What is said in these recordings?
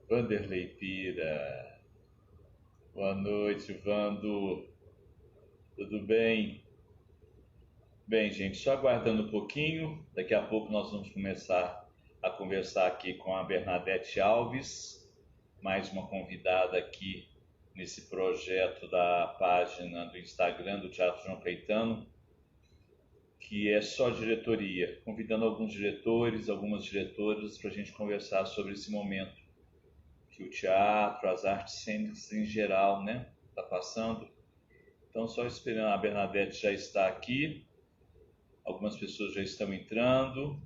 Vanderlei Pira. Boa noite, Vando. Tudo bem? Bem, gente, só aguardando um pouquinho. Daqui a pouco nós vamos começar a conversar aqui com a Bernadette Alves, mais uma convidada aqui nesse projeto da página do Instagram do Teatro João Caetano, que é só diretoria, convidando alguns diretores, algumas diretoras para a gente conversar sobre esse momento que o teatro, as artes cênicas em geral, né, está passando. Então, só esperando, a Bernadette já está aqui, algumas pessoas já estão entrando.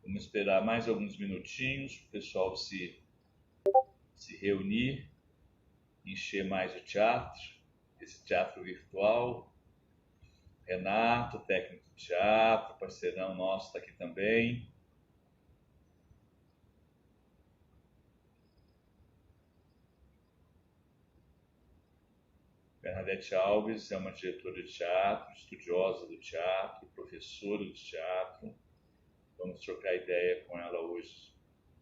Vamos esperar mais alguns minutinhos para o pessoal se reunir, encher mais o teatro, esse teatro virtual. Renato, técnico de teatro, parceirão nosso, está aqui também. Bernadette Alves é uma diretora de teatro, estudiosa do teatro, professora de teatro. Vamos trocar ideia com ela hoje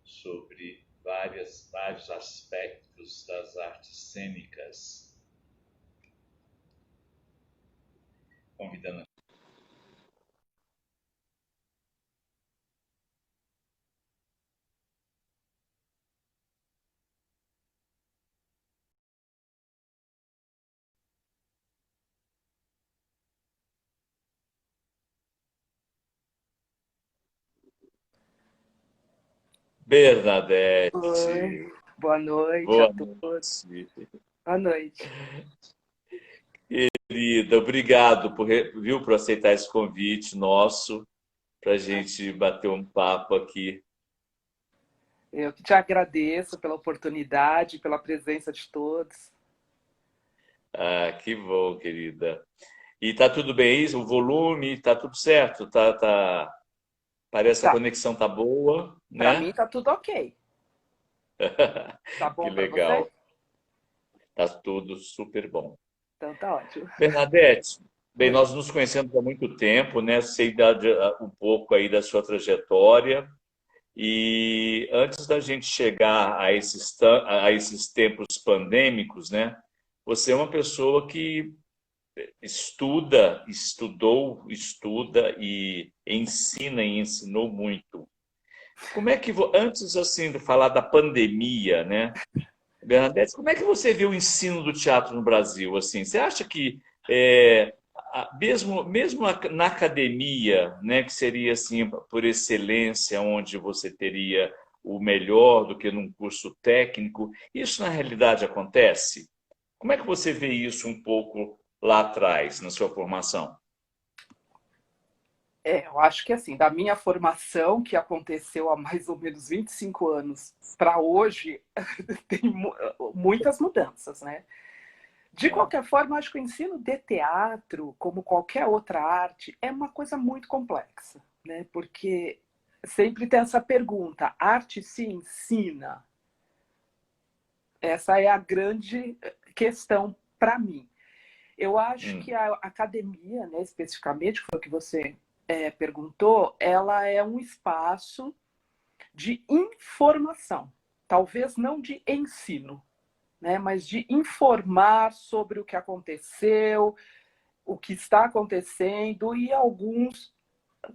sobre vários aspectos das artes cênicas. Convidando. Oi, Bernadette, boa noite a boa todos. noite. Boa noite. Querida, obrigado por aceitar esse convite nosso para a gente bater um papo aqui. Eu que te agradeço pela oportunidade, pela presença de todos. Ah, que bom, querida. E tá tudo bem aí? O volume, tá tudo certo? Parece que a Tá, conexão tá boa, para mim né? tá tudo ok. Tá Que bom para você? legal. Tá tudo super bom. Então tá ótimo. Bernadette, bem, Oi. nós nos conhecemos há muito tempo, né? Sei um pouco aí da sua trajetória. E antes da gente chegar a esses tempos pandêmicos, né? Você é uma pessoa que estuda e ensina e ensinou muito. Como é que, antes assim de falar da pandemia, né, Bernadette, como é que você vê o ensino do teatro no Brasil? Assim, você acha que mesmo na academia, né, que seria assim por excelência, onde você teria o melhor do que num curso técnico, isso na realidade acontece? Como é que você vê isso um pouco lá atrás, na sua formação? Eu acho que assim, da minha formação, que aconteceu há mais ou menos 25 anos, para hoje, tem muitas mudanças, né? De É. qualquer forma, acho que o ensino de teatro, como qualquer outra arte, é uma coisa muito complexa, né? Porque sempre tem essa pergunta: arte se ensina? Essa é a grande questão para mim. Eu acho que Hum, a academia, né, especificamente, que foi o que você perguntou, ela é um espaço de informação, talvez não de ensino, né, mas de informar sobre o que aconteceu, o que está acontecendo, e alguns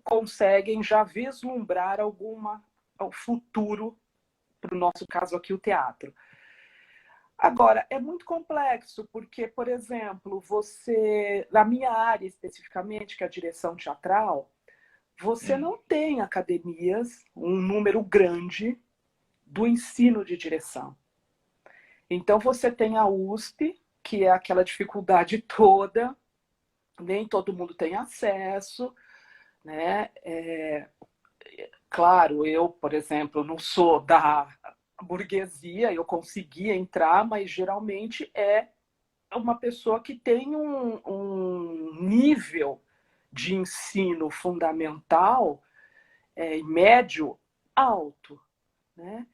conseguem já vislumbrar ao futuro, para o nosso caso aqui, o teatro. Agora, é muito complexo, porque, por exemplo, na minha área especificamente, que é a direção teatral, você hum. não tem academias, um número grande do ensino de direção. Então, você tem a USP, que é aquela dificuldade toda, nem todo mundo tem acesso, né? Claro, eu, por exemplo, não sou da burguesia, eu consegui entrar, mas geralmente é uma pessoa que tem um nível de ensino fundamental e médio alto, né?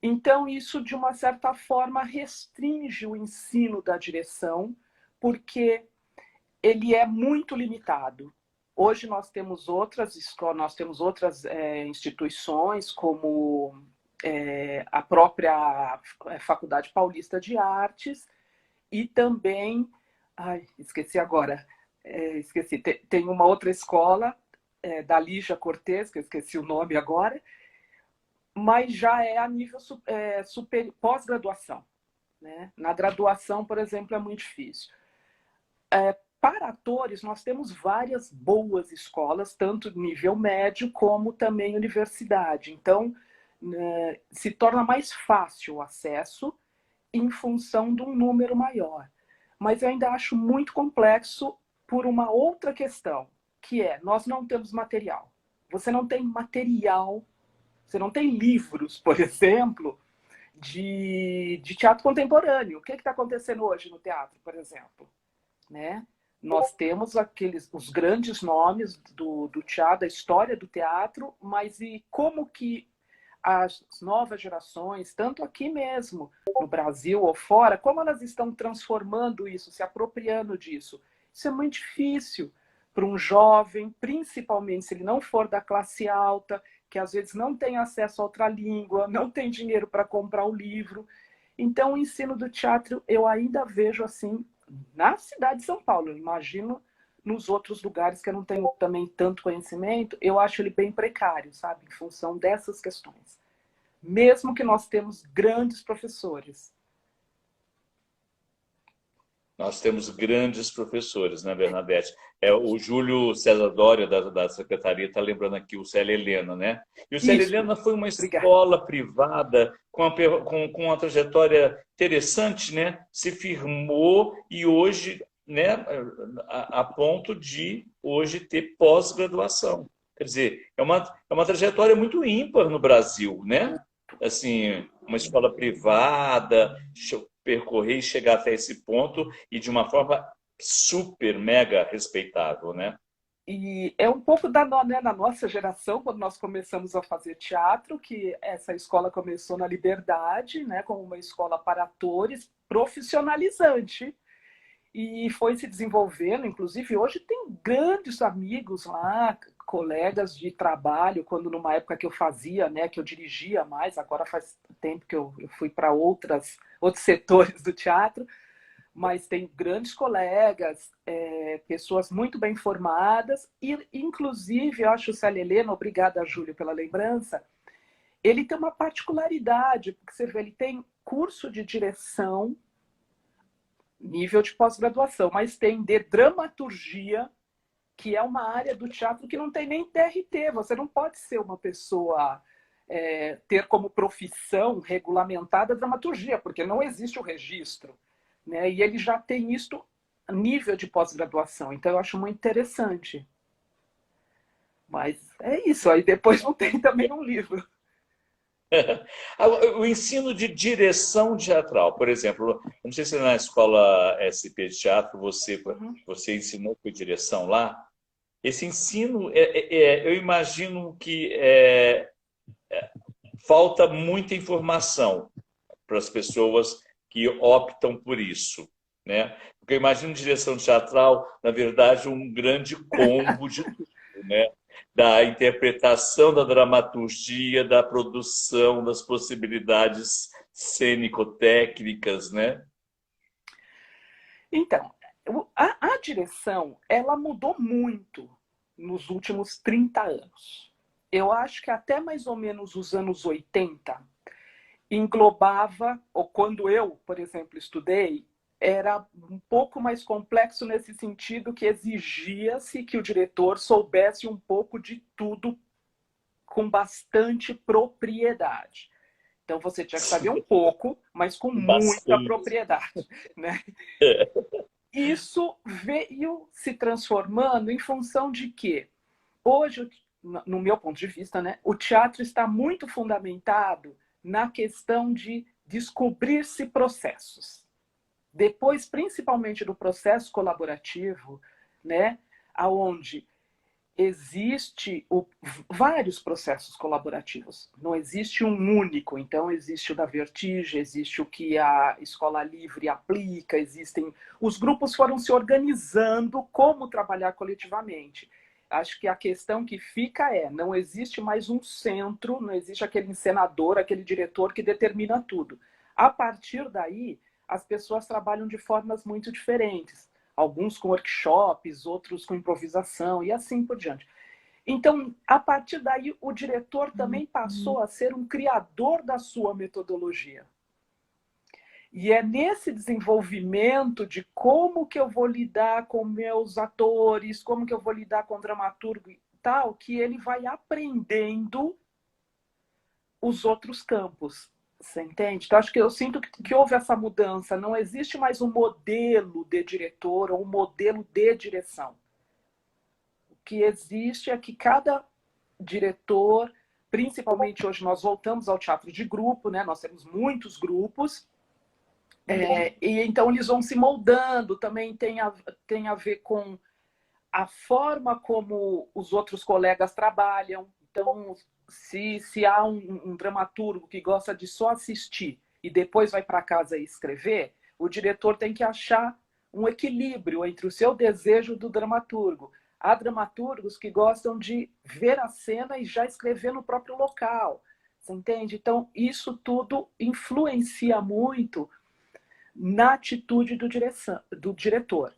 Então, isso, de uma certa forma, restringe o ensino da direção, porque ele é muito limitado. Hoje nós temos outras escolas, nós temos outras instituições, como a própria Faculdade Paulista de Artes e também, esqueci agora, tem uma outra escola, da Lígia Cortez, que eu esqueci o nome agora, mas já é a nível pós-graduação, né? Na graduação, por exemplo, é muito difícil. Para atores, nós temos várias boas escolas, tanto nível médio como também universidade. Então, se torna mais fácil o acesso em função de um número maior. Mas eu ainda acho muito complexo por uma outra questão, que nós não temos material. Você não tem material, você não tem livros, por exemplo, de teatro contemporâneo. O que está acontecendo hoje no teatro, por exemplo? Né? Nós temos os grandes nomes do teatro, da história do teatro, mas e como que as novas gerações, tanto aqui mesmo, no Brasil ou fora, como elas estão transformando isso, se apropriando disso? Isso é muito difícil para um jovem, principalmente se ele não for da classe alta, que às vezes não tem acesso a outra língua, não tem dinheiro para comprar o livro. Então, o ensino do teatro eu ainda vejo assim, na cidade de São Paulo, eu imagino nos outros lugares que eu não tenho também tanto conhecimento, eu acho ele bem precário, sabe? Em função dessas questões. Mesmo que nós temos grandes professores. Nós temos grandes professores, né, Bernadette? O Júlio César Doria, da Secretaria, está lembrando aqui o Célia Helena, né? E o Célia Helena foi uma escola privada com uma trajetória interessante, né? Se firmou e hoje, né, a ponto de hoje ter pós-graduação. Quer dizer, é uma trajetória muito ímpar no Brasil, né? Assim, uma escola privada, percorrer e chegar até esse ponto e de uma forma super, mega respeitável, né? E é um pouco da nossa geração, quando nós começamos a fazer teatro, que essa escola começou na Liberdade, né, como uma escola para atores, profissionalizante, e foi se desenvolvendo. Inclusive, hoje tem grandes amigos lá, colegas de trabalho, quando numa época que eu fazia, né, que eu dirigia mais, agora faz tempo que eu fui para outros setores do teatro, mas tem grandes colegas, pessoas muito bem formadas, e inclusive, eu acho o Célia Helena, obrigada, Júlio, pela lembrança, ele tem uma particularidade, porque você vê, ele tem curso de direção, nível de pós-graduação, mas tem de dramaturgia, que é uma área do teatro que não tem nem TRT, você não pode ser uma pessoa, ter como profissão regulamentada a dramaturgia, porque não existe o registro. Né? E ele já tem isso a nível de pós-graduação, então eu acho muito interessante. Mas é isso, aí depois não tem também um livro. O ensino de direção teatral, por exemplo, não sei se na escola SP de teatro você ensinou com direção lá. Esse ensino, eu imagino que falta muita informação para as pessoas que optam por isso, né? Porque eu imagino direção teatral, na verdade, um grande combo de tudo, né? Da interpretação, da dramaturgia, da produção, das possibilidades cênico-técnicas, né? Então, a direção, ela mudou muito nos últimos 30 anos. Eu acho que até mais ou menos os anos 80, englobava, ou quando eu, por exemplo, estudei, era um pouco mais complexo nesse sentido que exigia-se que o diretor soubesse um pouco de tudo com bastante propriedade. Então você tinha que saber um pouco, mas com muita propriedade, né? Isso veio se transformando em função de que hoje, no meu ponto de vista, né, o teatro está muito fundamentado na questão de descobrir-se processos. Depois, principalmente do processo colaborativo, né, onde existe vários processos colaborativos. Não existe um único. Então, existe o da Vertigem, existe o que a Escola Livre aplica, existem... Os grupos foram se organizando como trabalhar coletivamente. Acho que a questão que fica não existe mais um centro, não existe aquele encenador, aquele diretor que determina tudo. A partir daí, as pessoas trabalham de formas muito diferentes. Alguns com workshops, outros com improvisação e assim por diante. Então, a partir daí, o diretor também passou a ser um criador da sua metodologia. E é nesse desenvolvimento de como que eu vou lidar com meus atores, como que eu vou lidar com o dramaturgo e tal, que ele vai aprendendo os outros campos. Você entende? Então, acho que eu sinto que houve essa mudança. Não existe mais um modelo de diretor ou um modelo de direção. O que existe é que cada diretor, principalmente hoje nós voltamos ao teatro de grupo, né? Nós temos muitos grupos, e então eles vão se moldando, também tem a ver com a forma como os outros colegas trabalham. Então, se há um dramaturgo que gosta de só assistir e depois vai para casa e escrever, o diretor tem que achar um equilíbrio entre o seu desejo do dramaturgo. Há dramaturgos que gostam de ver a cena e já escrever no próprio local. Você entende? Então, isso tudo influencia muito na atitude do diretor.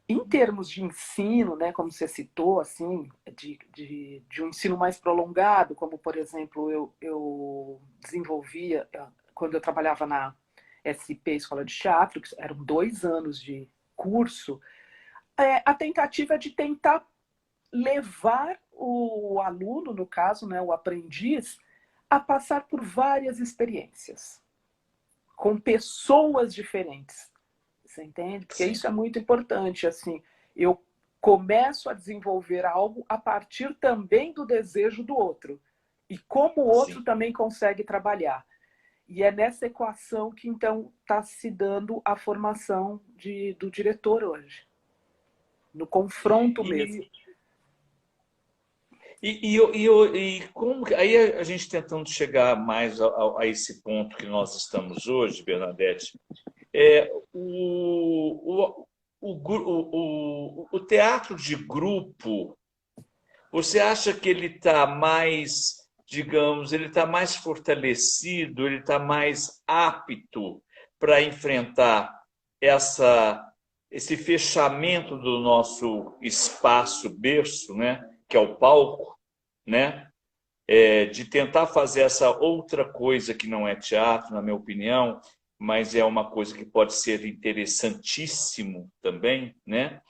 Em termos de ensino, né, como você citou, assim, de um ensino mais prolongado, como, por exemplo, eu desenvolvia, quando eu trabalhava na SP Escola de Teatro, que eram 2 anos de curso, a tentativa é de tentar levar o aluno, no caso, né, o aprendiz, a passar por várias experiências, com pessoas diferentes. Você entende? Porque Sim. isso é muito importante. Assim, eu começo a desenvolver algo a partir também do desejo do outro. E como o outro também consegue trabalhar. E é nessa equação que, então, está se dando a formação do diretor hoje. No confronto mesmo. Como aí a gente tentando chegar mais a esse ponto que nós estamos hoje, Bernadette, o teatro de grupo, você acha que ele está mais, digamos, ele está mais fortalecido, ele está mais apto para enfrentar esse fechamento do nosso espaço berço, né, que é o palco, né? De tentar fazer essa outra coisa que não é teatro, na minha opinião, mas é uma coisa que pode ser interessantíssimo também, né?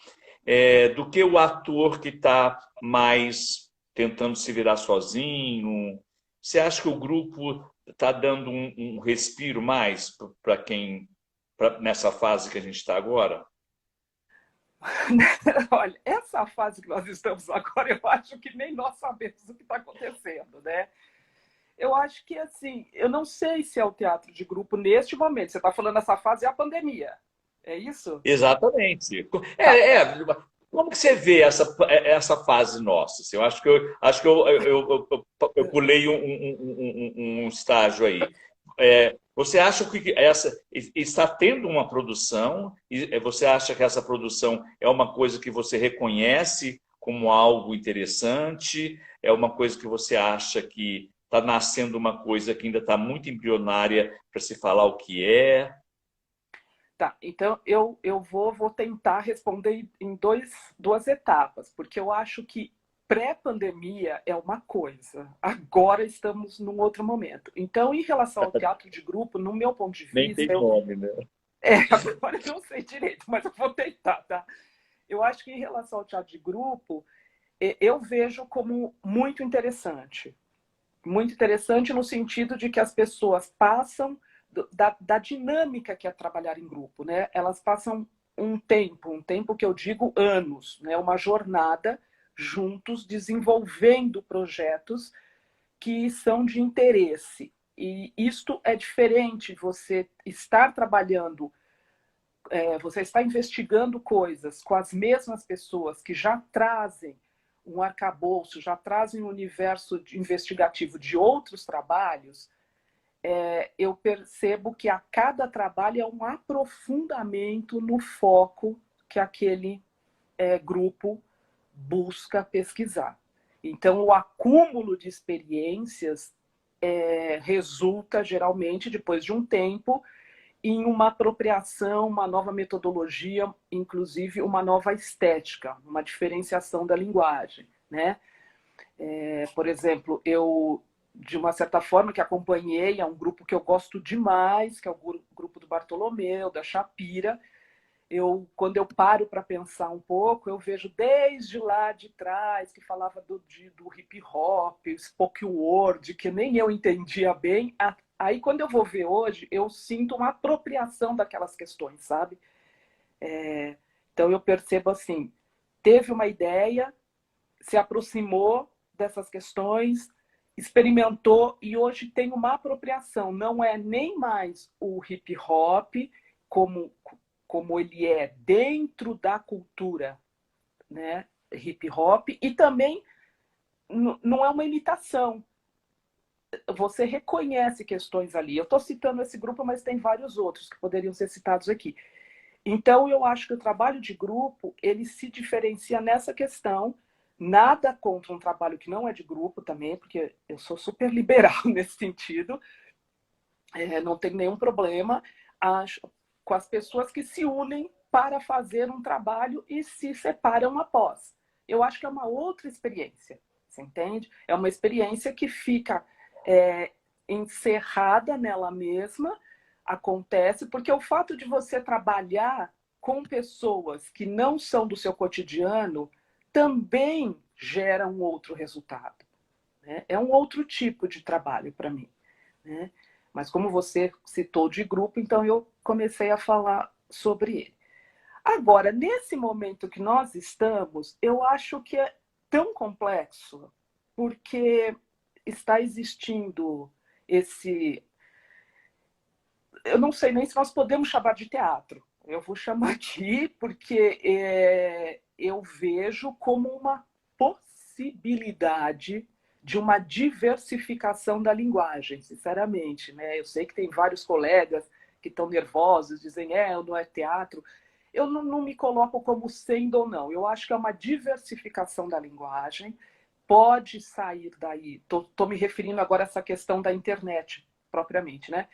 Do que o ator que está mais tentando se virar sozinho. Você acha que o grupo está dando um respiro mais para nessa fase que a gente está agora? Olha, essa fase que nós estamos agora, eu acho que nem nós sabemos o que está acontecendo, né? Eu acho que, assim, eu não sei se é o teatro de grupo neste momento. Você está falando essa fase é a pandemia, é isso? Exatamente. Tá. Como que você vê essa fase nossa? Assim, eu acho que eu pulei um estágio aí. Você acha que está tendo uma produção? E você acha que essa produção é uma coisa que você reconhece como algo interessante? É uma coisa que você acha que está nascendo uma coisa que ainda está muito embrionária para se falar o que é? Tá, então eu vou tentar responder em duas etapas, porque eu acho que pré-pandemia é uma coisa, agora estamos num outro momento. Então, em relação ao teatro de grupo, no meu ponto de Nem vista, tem nome, né? agora eu não sei direito, mas eu vou tentar, tá? Eu acho que em relação ao teatro de grupo, eu vejo como muito interessante no sentido de que as pessoas passam da dinâmica que é trabalhar em grupo, né? Elas passam um tempo que eu digo anos, né? Uma jornada juntos, desenvolvendo projetos que são de interesse. E isto é diferente, você estar trabalhando, você está investigando coisas com as mesmas pessoas que já trazem um arcabouço, já trazem um universo investigativo de outros trabalhos, eu percebo que a cada trabalho é um aprofundamento no foco que aquele grupo busca pesquisar. Então, o acúmulo de experiências resulta, geralmente, depois de um tempo, em uma apropriação, uma nova metodologia, inclusive uma nova estética, uma diferenciação da linguagem, né? Por exemplo, eu, de uma certa forma, que acompanhei, é um grupo que eu gosto demais, que é o grupo do Bartolomeu, da Shapira. Quando eu paro para pensar um pouco, eu vejo desde lá de trás, que falava do hip hop, spoken word, que nem eu entendia bem. Aí, quando eu vou ver hoje, eu sinto uma apropriação daquelas questões, sabe? Então, eu percebo assim, teve uma ideia, se aproximou dessas questões, experimentou e hoje tem uma apropriação. Não é nem mais o hip hop como ele é dentro da cultura, né, hip hop, e também não é uma imitação. Você reconhece questões ali. Eu estou citando esse grupo, mas tem vários outros que poderiam ser citados aqui. Então, eu acho que o trabalho de grupo, ele se diferencia nessa questão. Nada contra um trabalho que não é de grupo também, porque eu sou super liberal nesse sentido. Não tem nenhum problema com as pessoas que se unem para fazer um trabalho e se separam após. Eu acho que é uma outra experiência, você entende? É uma experiência que fica encerrada nela mesma, acontece, porque o fato de você trabalhar com pessoas que não são do seu cotidiano também gera um outro resultado, né? É um outro tipo de trabalho para mim, né? Mas como você citou de grupo, então eu comecei a falar sobre ele. Agora, nesse momento que nós estamos, eu acho que é tão complexo, porque está existindo esse... Eu não sei nem se nós podemos chamar de teatro. Eu vou chamar aqui porque eu vejo como uma possibilidade de uma diversificação da linguagem, sinceramente, né? Eu sei que tem vários colegas que estão nervosos, dizem, não é teatro. Eu não me coloco como sendo ou não. Eu acho que é uma diversificação da linguagem. Pode sair daí. Estou me referindo agora a essa questão da internet, propriamente, né?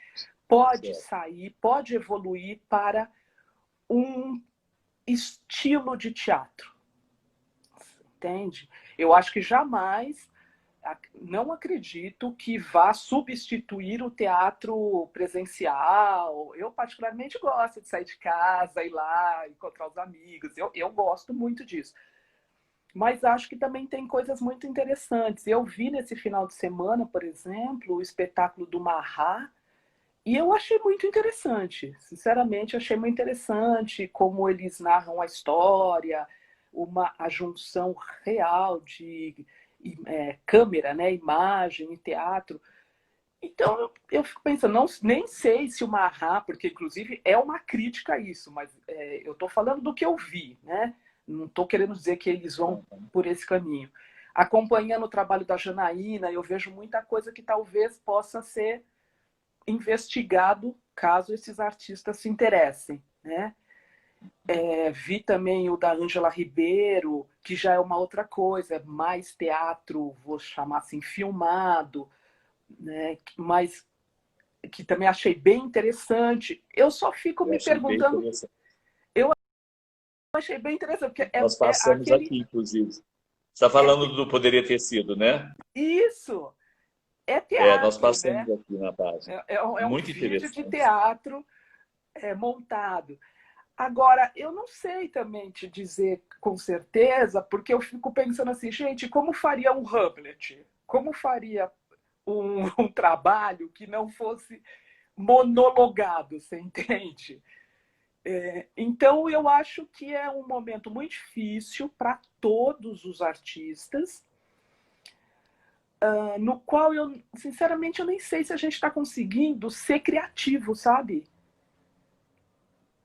Pode sair, pode evoluir para um estilo de teatro. Entende? Eu acho que jamais, não acredito que vá substituir o teatro presencial. Eu, particularmente, gosto de sair de casa, ir lá, encontrar os amigos. Eu gosto muito disso. Mas acho que também tem coisas muito interessantes. Eu vi nesse final de semana, por exemplo, o espetáculo do Marra, e eu achei muito interessante. Sinceramente, achei muito interessante como eles narram a história, a junção real de câmera, né, imagem e teatro. Então, eu fico pensando, nem sei se o Marra, porque inclusive é uma crítica a isso, mas eu estou falando do que eu vi, né? Não estou querendo dizer que eles vão por esse caminho. Acompanhando o trabalho da Janaína, eu vejo muita coisa que talvez possa ser investigado caso esses artistas se interessem, né? Vi também o da Ângela Ribeiro, que já é uma outra coisa, mais teatro, vou chamar assim, filmado, né? Mas que também achei bem interessante. Eu só fico me perguntando... Eu achei bem interessante, porque nós passamos aqui, inclusive. Você está falando do Poderia Ter Sido, né? Isso! É teatro, nós passamos, né? aqui na página. É um Muito vídeo de interessante. teatro montado. Agora, eu não sei também te dizer com certeza, porque eu fico pensando assim, gente, como faria um Hamlet? Como faria um trabalho que não fosse monologado, você entende? Então, eu acho que é um momento muito difícil para todos os artistas, no qual eu, sinceramente, eu nem sei se a gente está conseguindo ser criativo, sabe?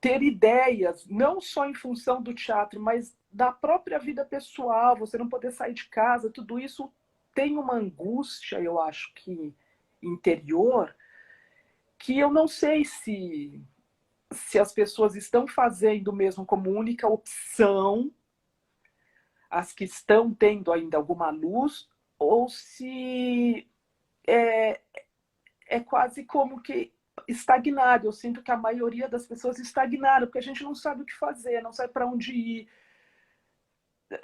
Ter ideias, não só em função do teatro, mas da própria vida pessoal, você não poder sair de casa, tudo isso tem uma angústia, eu acho que interior, que eu não sei se as pessoas estão fazendo mesmo como única opção as que estão tendo ainda alguma luz, ou se é quase como que estagnado. Eu sinto que a maioria das pessoas estagnaram, porque a gente não sabe o que fazer, não sabe para onde ir.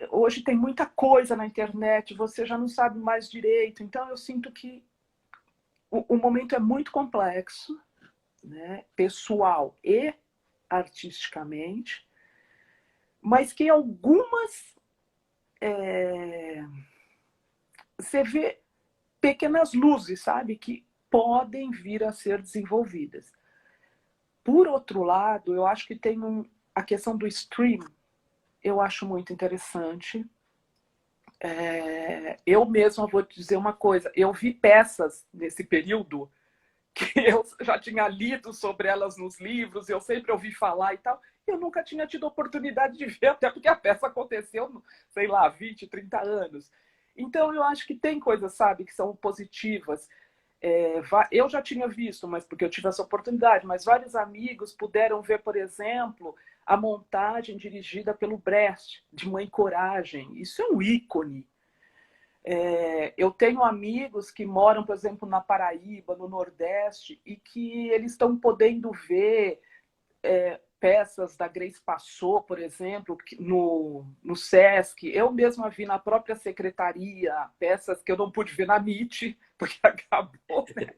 Hoje tem muita coisa na internet, você já não sabe mais direito. Então, eu sinto que o momento é muito complexo, né? Pessoal e artisticamente, mas que algumas você vê pequenas luzes, sabe, que podem vir a ser desenvolvidas. Por outro lado, eu acho que tem a questão do stream, eu acho muito interessante. Eu mesma vou te dizer uma coisa, eu vi peças nesse período que eu já tinha lido sobre elas nos livros, eu sempre ouvi falar e tal, eu nunca tinha tido oportunidade de ver, até porque a peça aconteceu, sei lá, 20, 30 anos. Então, eu acho que tem coisas, sabe, que são positivas. Eu já tinha visto, mas porque eu tive essa oportunidade, mas vários amigos puderam ver, por exemplo, a montagem dirigida pelo Brecht, de Mãe Coragem. Isso é um ícone. Eu tenho amigos que moram, por exemplo, na Paraíba, no Nordeste, e que eles estão podendo ver peças da Grace Passou, por exemplo, no Sesc. Eu mesma vi na própria secretaria peças que eu não pude ver na MIT, porque acabou, né?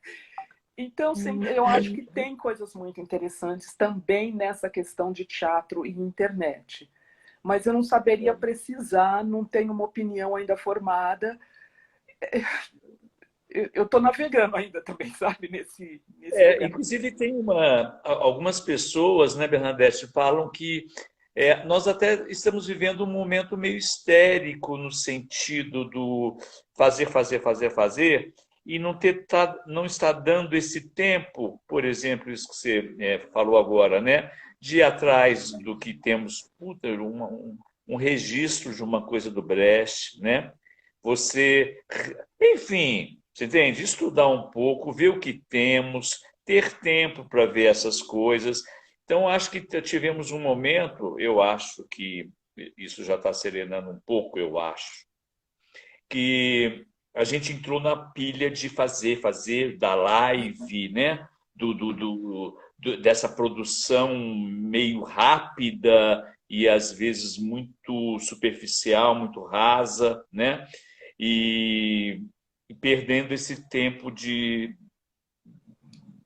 Então, eu acho que tem coisas muito interessantes também nessa questão de teatro e internet. Mas eu não saberia precisar, não tenho uma opinião ainda formada. Eu estou navegando ainda também, sabe, nesse lugar. Inclusive, tem algumas pessoas, né, Bernadette, falam que nós até estamos vivendo um momento meio histérico no sentido do fazer, fazer, fazer, fazer, e não está dando esse tempo, por exemplo, isso que você falou agora, né, de ir atrás do que temos, um registro de uma coisa do Brecht, né? Você, enfim, você entende? Estudar um pouco, ver o que temos, ter tempo para ver essas coisas. Então, acho que tivemos um momento, eu acho que isso já está serenando um pouco, eu acho, que a gente entrou na pilha de fazer, da live, né? Dessa produção meio rápida e às vezes muito superficial, muito rasa, né? E perdendo esse tempo de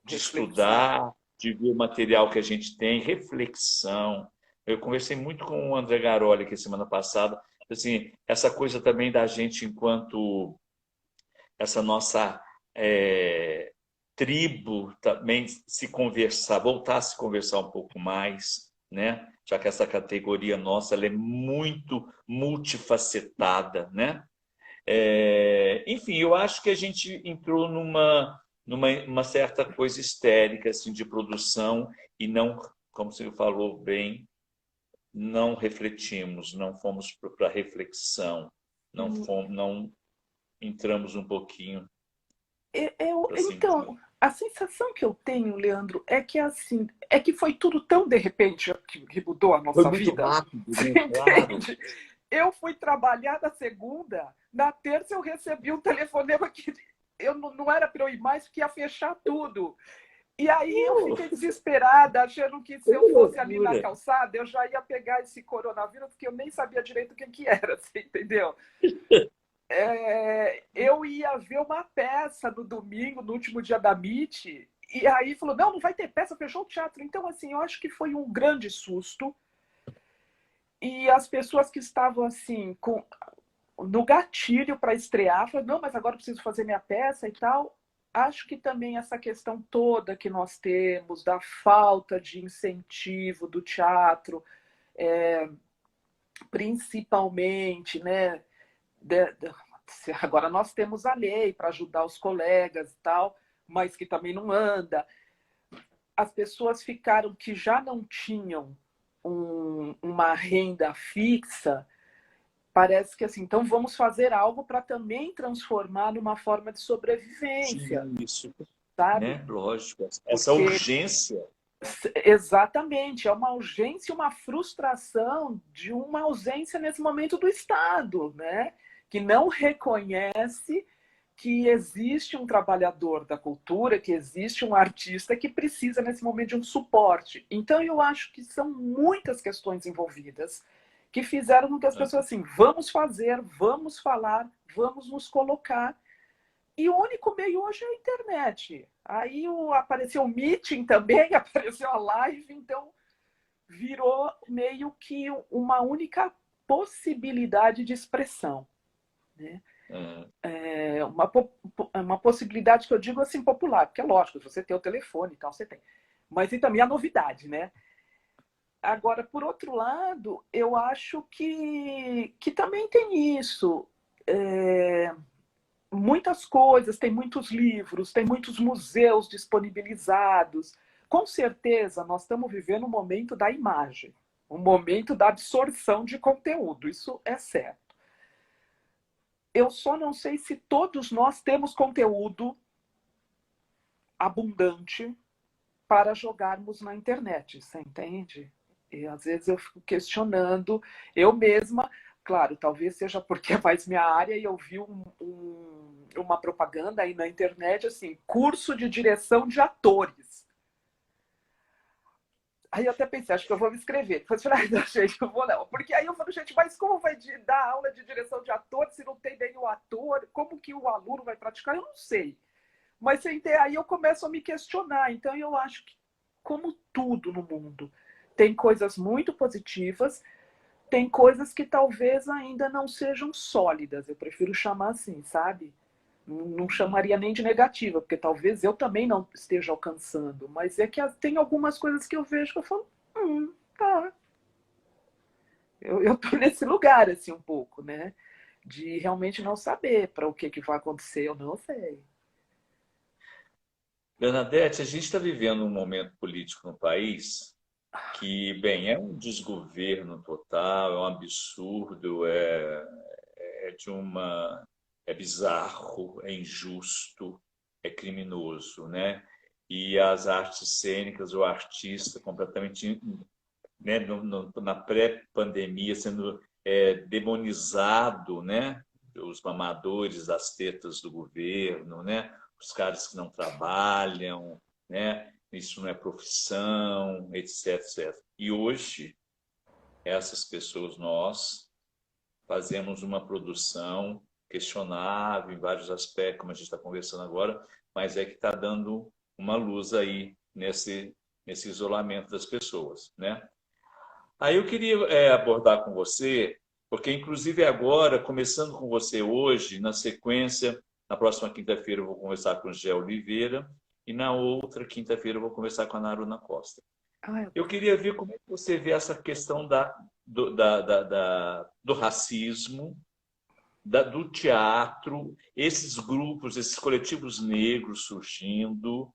estudar, de ver o material que a gente tem, reflexão. Eu conversei muito com o André Garoli aqui semana passada, assim, essa coisa também da gente enquanto essa nossa tribo também se conversar, voltar a se conversar um pouco mais, né? Já que essa categoria nossa ela é muito multifacetada, né? Enfim, eu acho que a gente entrou numa certa coisa histérica assim, de produção e não, como você falou bem, não refletimos, não fomos para a reflexão, não entramos um pouquinho para Então, sentir. a sensação que eu tenho, Leandro, é que assim, é que foi tudo tão de repente que mudou a Foi nossa muito vida. rápido, Você né? Claro. entende? Eu fui trabalhar na segunda, na terça eu recebi um telefonema que eu não era para eu ir mais, porque ia fechar tudo. E aí eu fiquei desesperada, achando que se Foi eu uma fosse ali na loucura. calçada, eu já ia pegar esse coronavírus, porque eu nem sabia direito o que era, você entendeu? Eu ia ver uma peça no domingo, no último dia da MIT, e aí falou, não vai ter peça, fechou o teatro. Então, assim, eu acho que foi um grande susto. E as pessoas que estavam, assim, no gatilho para estrear, falaram, não, mas agora eu preciso fazer minha peça e tal. Acho que também essa questão toda que nós temos, da falta de incentivo do teatro, principalmente, né, agora nós temos a lei para ajudar os colegas e tal, mas que também não anda. As pessoas ficaram que já não tinham uma renda fixa, parece que assim, então vamos fazer algo para também transformar numa forma de sobrevivência, Sim, isso, sabe? né? Lógico. Essa Porque urgência. Exatamente, é uma urgência, uma frustração de uma ausência nesse momento do Estado, né? Que não reconhece que existe um trabalhador da cultura, que existe um artista que precisa nesse momento de um suporte. Então eu acho que são muitas questões envolvidas que fizeram com que as pessoas assim, vamos fazer, vamos falar, vamos nos colocar. E o único meio hoje é a internet. Aí apareceu o meeting também, apareceu a live, então virou meio que uma única possibilidade de expressão, né? É uma possibilidade que eu digo assim popular, porque é lógico, você tem o telefone e tal, você tem. Mas e também a novidade, né? Agora, por outro lado, eu acho que também tem isso. Muitas coisas, tem muitos livros, tem muitos museus disponibilizados. Com certeza, nós estamos vivendo um momento da imagem, um momento da absorção de conteúdo, isso é certo. Eu só não sei se todos nós temos conteúdo abundante para jogarmos na internet, você entende? E às vezes eu fico questionando, eu mesma, claro, talvez seja porque é mais minha área, e eu vi uma propaganda aí na internet, assim, curso de direção de atores. Aí eu até pensei, acho que eu vou me inscrever. Depois eu falei, não, gente, eu vou não. Porque aí eu falo, gente, mas como vai dar aula de direção de ator se não tem nem o ator? Como que o aluno vai praticar? Eu não sei. Mas aí eu começo a me questionar. Então eu acho que, como tudo no mundo, tem coisas muito positivas, tem coisas que talvez ainda não sejam sólidas. Eu prefiro chamar assim, sabe? Não chamaria nem de negativa, porque talvez eu também não esteja alcançando. Mas é que tem algumas coisas que eu vejo que eu falo, tá. Eu tô nesse lugar, assim, um pouco, né? De realmente não saber para o que vai acontecer, eu não sei. Bernadette, a gente está vivendo um momento político no país que, bem, é um desgoverno total, é um absurdo, é bizarro, é injusto, é criminoso, né? E as artes cênicas, o artista completamente, né, na pré-pandemia sendo demonizado, né? Os mamadores das tetas do governo, né? Os caras que não trabalham, né? Isso não é profissão, etc, etc. E hoje, essas pessoas, nós, fazemos uma produção questionável em vários aspectos, como a gente está conversando agora, mas é que está dando uma luz aí nesse isolamento das pessoas, né? Aí eu queria abordar com você, porque inclusive agora, começando com você hoje, na sequência, na próxima quinta-feira eu vou conversar com o Gé Oliveira e na outra quinta-feira eu vou conversar com a Naruna Costa. Eu queria ver como é que você vê essa questão do racismo, do teatro, esses grupos, esses coletivos negros surgindo.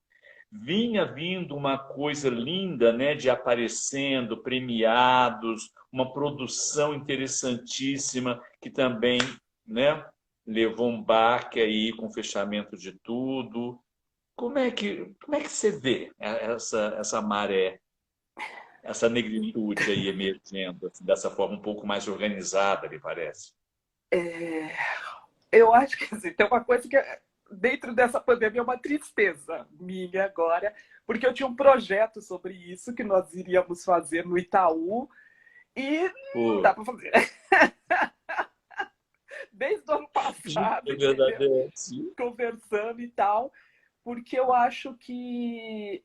Vinha vindo uma coisa linda, né, de aparecendo, premiados, uma produção interessantíssima que também, né, levou um baque aí com o fechamento de tudo. Como é que você vê essa maré, essa negritude aí emergendo assim, dessa forma um pouco mais organizada, me parece? Eu acho que assim, tem uma coisa que dentro dessa pandemia é uma tristeza minha agora, porque eu tinha um projeto sobre isso que nós iríamos fazer no Itaú e não Pô, dá para fazer. Desde o ano passado, é entendeu? verdadeiro, sim. Conversando e tal, porque eu acho que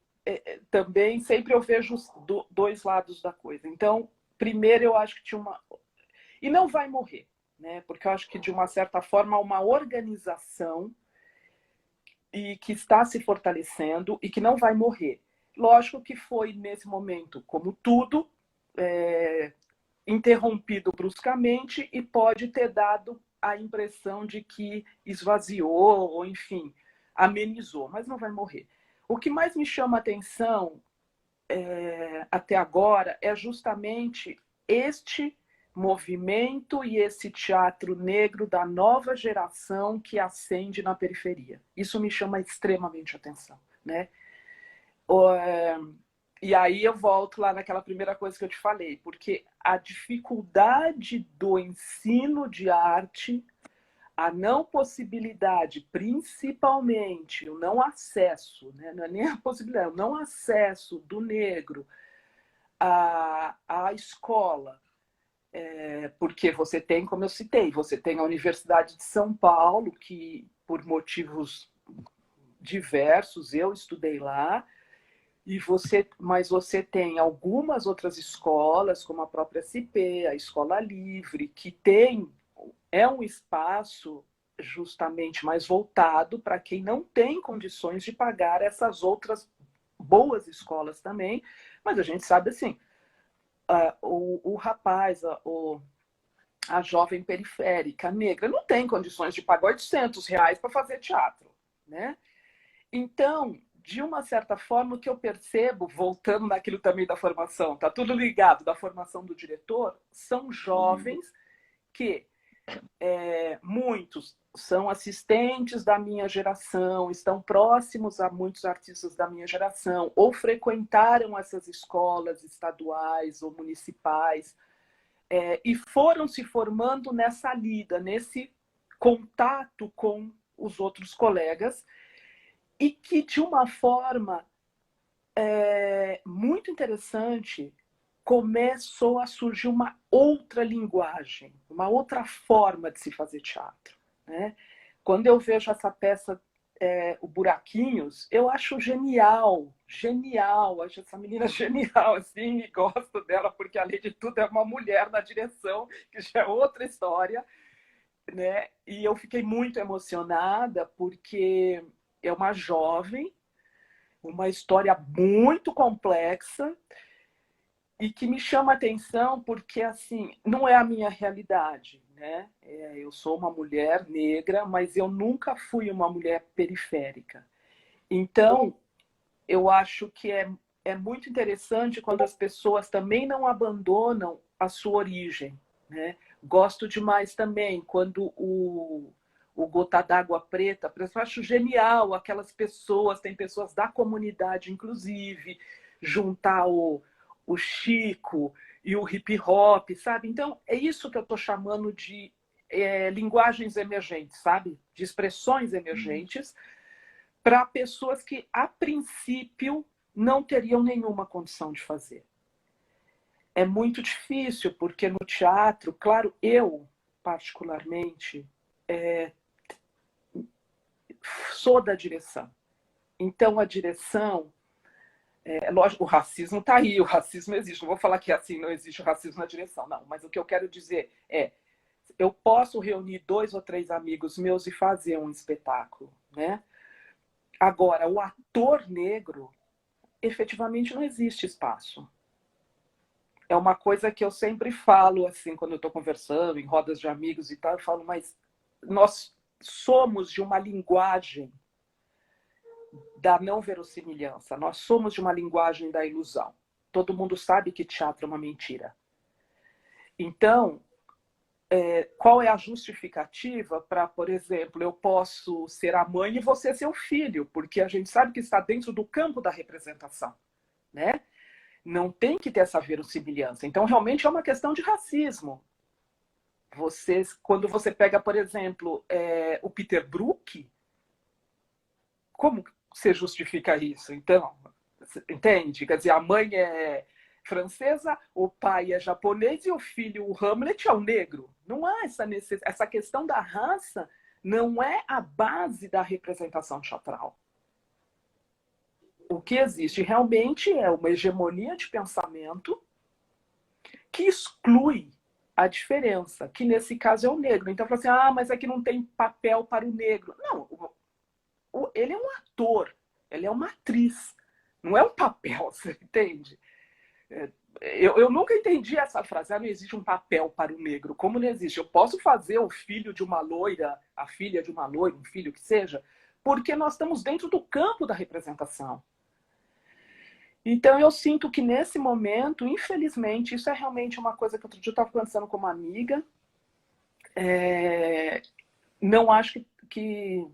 também sempre eu vejo os dois lados da coisa. Então, primeiro eu acho que tinha uma... E não vai morrer, né? Porque eu acho que, de uma certa forma, há uma organização e que está se fortalecendo e que não vai morrer. Lógico que foi, nesse momento, como tudo, interrompido bruscamente e pode ter dado a impressão de que esvaziou ou, enfim, amenizou, mas não vai morrer. O que mais me chama a atenção até agora é justamente este movimento e esse teatro negro da nova geração que ascende na periferia. Isso me chama extremamente atenção, né? E aí eu volto lá naquela primeira coisa que eu te falei, porque a dificuldade do ensino de arte, a não possibilidade, principalmente o não acesso, né? Não é nem a possibilidade, o não acesso do negro à escola, porque você tem, como eu citei, você tem a Universidade de São Paulo, que por motivos diversos eu estudei lá, mas você tem algumas outras escolas, como a própria SP, a Escola Livre, que é um espaço justamente mais voltado para quem não tem condições de pagar essas outras boas escolas também, mas a gente sabe assim, o rapaz, a jovem periférica negra não tem condições de pagar R$ 800 para fazer teatro, né? Então, de uma certa forma, o que eu percebo, voltando naquilo também da formação, tá tudo ligado, da formação do diretor, são jovens que muitos são assistentes da minha geração, estão próximos a muitos artistas da minha geração, ou frequentaram essas escolas estaduais ou municipais, e foram se formando nessa lida, nesse contato com os outros colegas, e que, de uma forma muito interessante, começou a surgir uma outra linguagem, uma outra forma de se fazer teatro, né? Quando eu vejo essa peça, o Buraquinhos, eu acho genial, genial, acho essa menina genial, assim, e gosto dela, porque, além de tudo, é uma mulher na direção, que já é outra história, né? E eu fiquei muito emocionada, porque é uma jovem, uma história muito complexa, e que me chama a atenção porque, assim, não é a minha realidade, né? Eu sou uma mulher negra, mas eu nunca fui uma mulher periférica. Então, eu acho que é muito interessante quando as pessoas também não abandonam a sua origem, né? Gosto demais também quando o Gota d'Água Preta, eu acho genial aquelas pessoas, tem pessoas da comunidade, inclusive, juntar o Chico e o hip hop, sabe? Então, é isso que eu estou chamando de linguagens emergentes, sabe? De expressões emergentes para pessoas que, a princípio, não teriam nenhuma condição de fazer. É muito difícil, porque no teatro, claro, eu, particularmente, sou da direção. Então, a direção... lógico, o racismo está aí, o racismo existe. Não vou falar que assim não existe o racismo na direção, não. Mas o que eu quero dizer é, eu posso reunir 2 ou 3 amigos meus e fazer um espetáculo, né? Agora, o ator negro, efetivamente não existe espaço. É uma coisa que eu sempre falo, assim, quando eu estou conversando em rodas de amigos e tal, eu falo, mas nós somos de uma linguagem da não verossimilhança. Nós somos de uma linguagem da ilusão. Todo mundo sabe que teatro é uma mentira. Então, qual é a justificativa para, por exemplo, eu posso ser a mãe e você ser o filho? Porque a gente sabe que está dentro do campo da representação, né? Não tem que ter essa verossimilhança. Então, realmente é uma questão de racismo. Quando você pega, por exemplo, o Peter Brook, como você justifica isso? Então, entende? Quer dizer, a mãe é francesa, o pai é japonês e o filho, o Hamlet, é o negro. Não há essa questão da raça, não é a base da representação teatral. O que existe realmente é uma hegemonia de pensamento que exclui a diferença, que nesse caso é o negro. Então, fala assim, mas aqui não tem papel para o negro. Não, ele é um ator, ele é uma atriz, não é um papel, você entende? Eu nunca entendi essa frase, não existe um papel para o negro. Como não existe? Eu posso fazer o filho de uma loira, a filha de uma loira, um filho que seja, porque nós estamos dentro do campo da representação. Então eu sinto que nesse momento, infelizmente, isso é realmente uma coisa que outro dia eu estava conversando com uma amiga, não acho que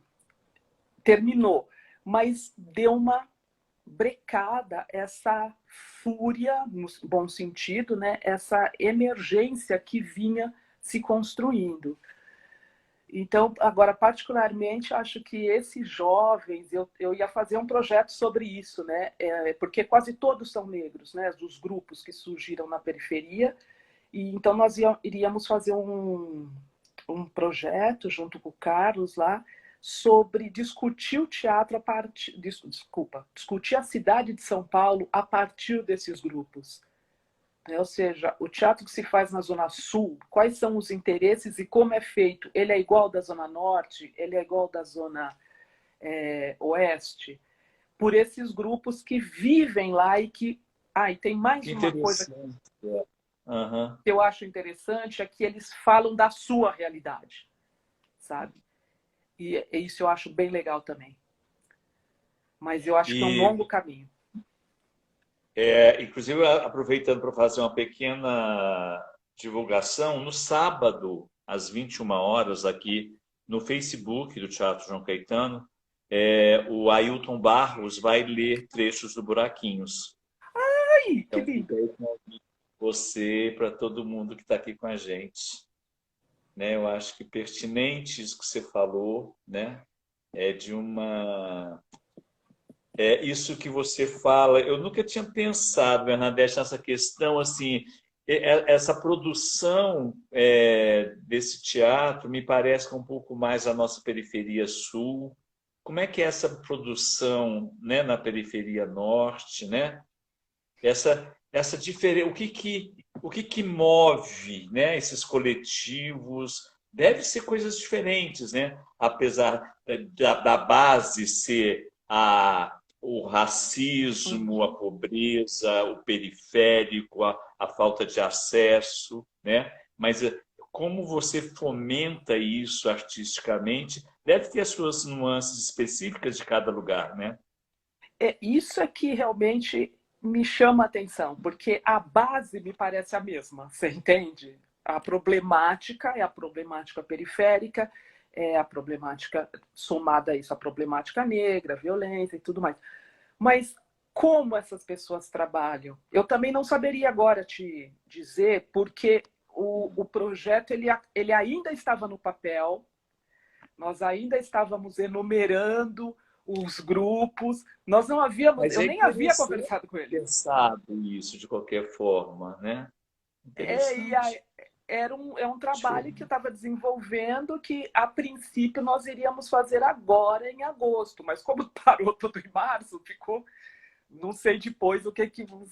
terminou, mas deu uma brecada essa fúria, no bom sentido, né? Essa emergência que vinha se construindo. Então, agora, particularmente, acho que esses jovens, eu ia fazer um projeto sobre isso, né? Porque quase todos são negros, né? Dos grupos que surgiram na periferia. E então nós iríamos fazer um projeto junto com o Carlos lá sobre discutir o teatro a partir, discutir a cidade de São Paulo a partir desses grupos. Ou seja, o teatro que se faz na Zona Sul, quais são os interesses e como é feito? Ele é igual da Zona Norte? Ele é igual da Zona Oeste? Por esses grupos que vivem lá e que... e tem mais uma coisa que eu acho interessante, é que eles falam da sua realidade, sabe? E isso eu acho bem legal também. Mas eu acho que é um longo caminho. Inclusive, aproveitando para fazer uma pequena divulgação, no sábado, às 21 horas, aqui no Facebook do Teatro João Caetano, o Ailton Barros vai ler trechos do Buraquinhos. Ai, então, que lindo! Você, para todo mundo que está aqui com a gente. Né? Eu acho que pertinente isso que você falou, né? Isso que você fala, eu nunca tinha pensado, Bernadette, nessa questão, assim, essa produção desse teatro me parece que é um pouco mais a nossa periferia sul. Como é que é essa produção, né, na periferia norte, né? Essa diferença, o que move, né, esses coletivos? Deve ser coisas diferentes, né? Apesar da base ser o racismo, a pobreza, o periférico, a falta de acesso, né? Mas como você fomenta isso artisticamente, deve ter as suas nuances específicas de cada lugar, né? Isso é que realmente me chama a atenção, porque a base me parece a mesma, você entende? A problemática é a problemática periférica, é a problemática somada a isso, a problemática negra, a violência e tudo mais. Mas como essas pessoas trabalham? Eu também não saberia agora te dizer, porque o projeto ele ainda estava no papel, nós ainda estávamos enumerando os grupos, nós não havíamos, eu nem havia conversado com eles. Pensado isso de qualquer forma, né? Interessante. É um trabalho que eu estava desenvolvendo que, a princípio, nós iríamos fazer agora em agosto, mas como parou tudo em março, ficou, não sei depois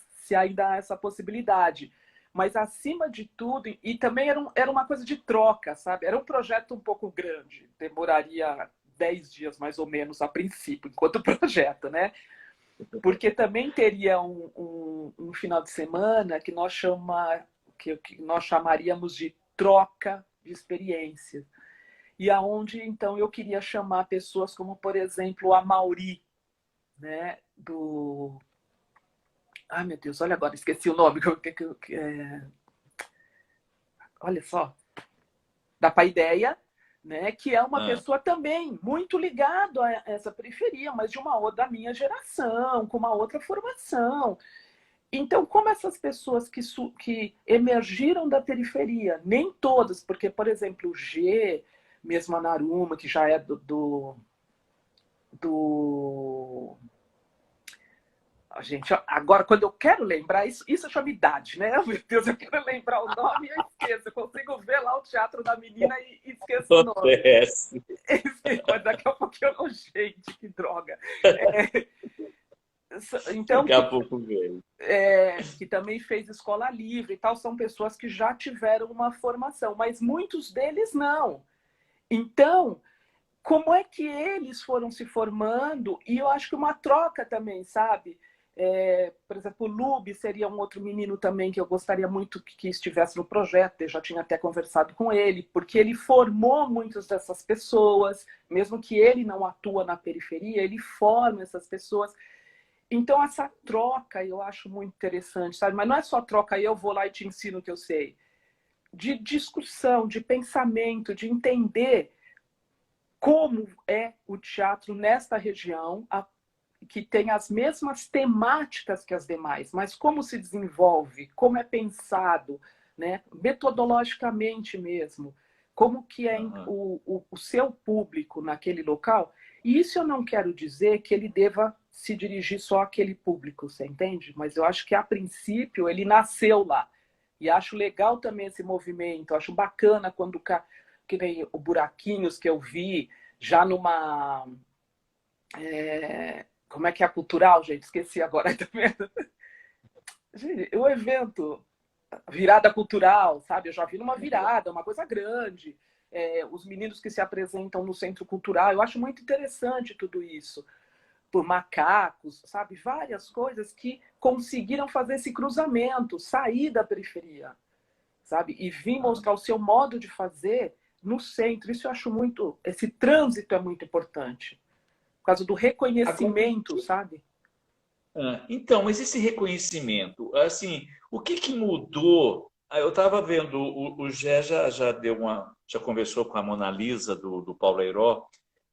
se ainda há essa possibilidade. Mas, acima de tudo, e também era uma coisa de troca, sabe? Era um projeto um pouco grande, demoraria 10 dias, mais ou menos, a princípio, enquanto projeto, né? Porque também teria um final de semana que nós chamaríamos de troca de experiências. E aonde, então, eu queria chamar pessoas como, por exemplo, a Mauri, né, Ai, meu Deus, olha agora, esqueci o nome. Olha só. Da Paideia, né, que é uma pessoa também muito ligada a essa periferia, mas da minha geração, com uma outra formação. Então, como essas pessoas que emergiram da periferia, nem todas, porque, por exemplo, o G, mesmo a Naruma, que já é do gente, agora, quando eu quero lembrar, isso chama idade, né? Meu Deus, eu quero lembrar o nome e eu esqueço. Eu consigo ver lá o Teatro da Menina e esqueço o nome. Mas daqui a pouquinho eu não... Gente, que droga. Então, daqui a pouco veio. Que também fez escola livre e tal, são pessoas que já tiveram uma formação, mas muitos deles não. Então, como é que eles foram se formando? E eu acho que uma troca também, sabe? Por exemplo, o Lube seria um outro menino também que eu gostaria muito que estivesse no projeto, eu já tinha até conversado com ele, porque ele formou muitas dessas pessoas, mesmo que ele não atua na periferia, ele forma essas pessoas. Então, essa troca eu acho muito interessante, sabe? Mas não é só troca, eu vou lá e te ensino o que eu sei. De discussão, de pensamento, de entender como é o teatro nesta região, que tem as mesmas temáticas que as demais, mas como se desenvolve, como é pensado, né? Metodologicamente mesmo, como que é o seu público naquele local. E isso eu não quero dizer que ele deva se dirigir só àquele público, você entende? Mas eu acho que, a princípio, ele nasceu lá. E acho legal também esse movimento, acho bacana quando, que nem o Buraquinhos que eu vi, já numa... como é que é a cultural, gente? Esqueci agora. Tá vendo? Gente, o evento, virada cultural, sabe? Eu já vi numa virada, uma coisa grande. Os meninos que se apresentam no centro cultural, eu acho muito interessante tudo isso. Por macacos, sabe? Várias coisas que conseguiram fazer esse cruzamento, sair da periferia, sabe? E vir mostrar o seu modo de fazer no centro. Isso eu acho muito... Esse trânsito é muito importante. Por causa do reconhecimento, agora, sabe? Então, mas esse reconhecimento, assim, o que mudou? Eu estava vendo, o Gé já conversou com a Mona Lisa, do Paulo Airó,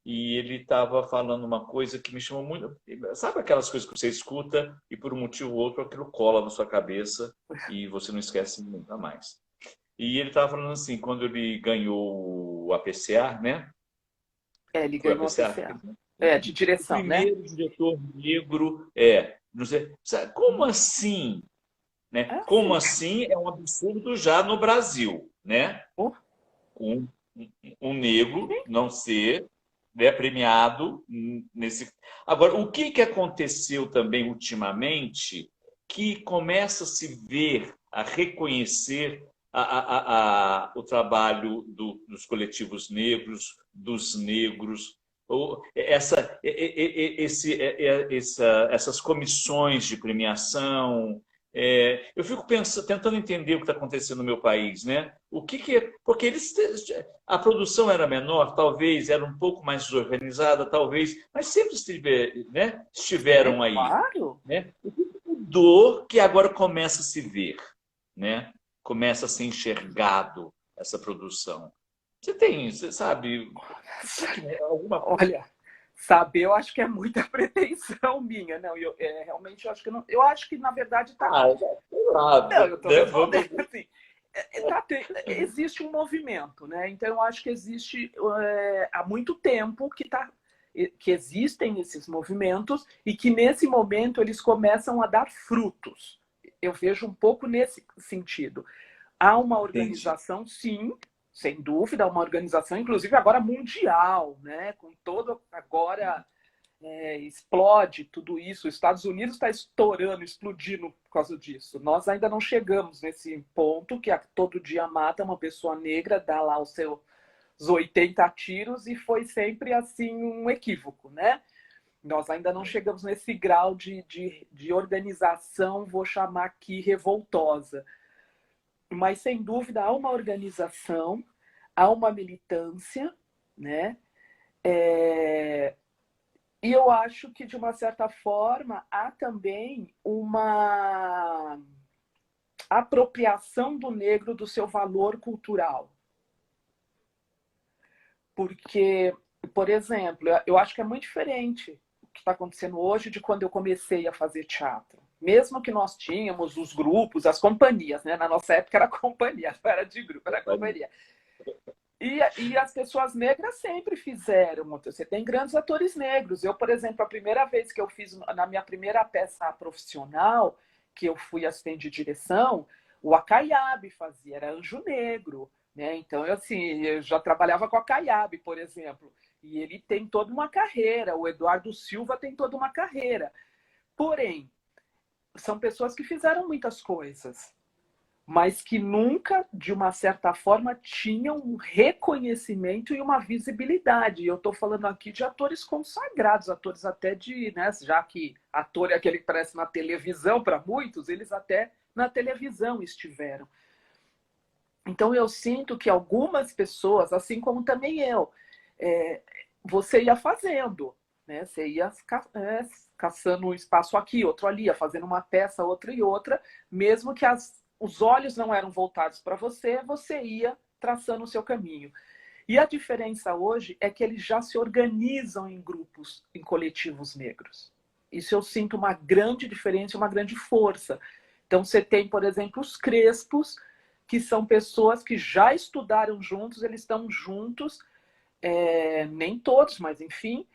e ele estava falando uma coisa que me chamou muito... Sabe aquelas coisas que você escuta e por um motivo ou outro aquilo cola na sua cabeça e você não esquece nunca mais. E ele estava falando assim, quando ele ganhou o APCA, né? Ele ganhou o APCA. De direção, o primeiro diretor negro, não sei, como assim? Né? Como assim é um absurdo já no Brasil, né? Um negro não ser premiado nesse... Agora, o que aconteceu também ultimamente que começa a se ver, a reconhecer o trabalho dos coletivos negros, dos negros, essas comissões de premiação. Eu fico tentando entender o que está acontecendo no meu país, né? Porque a produção era menor, talvez era um pouco mais desorganizada, talvez, mas sempre estiveram aí. Claro. Né? O que mudou que agora começa a se ver, né? Começa a ser enxergado essa produção. Você sabe alguma coisa? Olha, saber, eu acho que é muita pretensão minha. Não, realmente eu acho que não. Eu acho que, na verdade, está. Não, eu estou respondendo assim. Existe um movimento, né? Então eu acho que existe há muito tempo que existem esses movimentos e que nesse momento eles começam a dar frutos. Eu vejo um pouco nesse sentido. Há uma organização, sim, sem dúvida, uma organização, inclusive agora mundial, né? Com todo agora explode tudo isso. Os Estados Unidos está estourando, explodindo por causa disso. Nós ainda não chegamos nesse ponto que todo dia mata uma pessoa negra, dá lá os seus 80 tiros e foi sempre assim um equívoco, né? Nós ainda não chegamos nesse grau de organização, vou chamar aqui revoltosa. Mas, sem dúvida, há uma organização, há uma militância, né? E eu acho que, de uma certa forma, há também uma apropriação do negro do seu valor cultural. Porque, por exemplo, eu acho que é muito diferente o que está acontecendo hoje de quando eu comecei a fazer teatro. Mesmo que nós tínhamos os grupos, as companhias, né? Na nossa época era companhia, não era de grupo, era companhia. E as pessoas negras sempre fizeram. Você tem grandes atores negros. Eu, por exemplo, a primeira vez que eu fiz, na minha primeira peça profissional, que eu fui assistente de direção, o Acaiabe fazia, era Anjo Negro. Né? Então, eu já trabalhava com a Acaiabe, por exemplo. E ele tem toda uma carreira. O Eduardo Silva tem toda uma carreira. Porém, são pessoas que fizeram muitas coisas, mas que nunca, de uma certa forma, tinham um reconhecimento e uma visibilidade. E eu estou falando aqui de atores consagrados, atores até de... Né, já que ator é aquele que aparece na televisão para muitos, eles até na televisão estiveram. Então, eu sinto que algumas pessoas, assim como também eu, você ia fazendo, né? Você ia caçando um espaço aqui, outro ali, ia fazendo uma peça, outra e outra, mesmo que os olhos não eram voltados para você, você ia traçando o seu caminho. E a diferença hoje é que eles já se organizam em grupos, em coletivos negros. Isso eu sinto uma grande diferença, uma grande força. Então, você tem, por exemplo, os crespos, que são pessoas que já estudaram juntos, eles estão juntos, nem todos, mas enfim,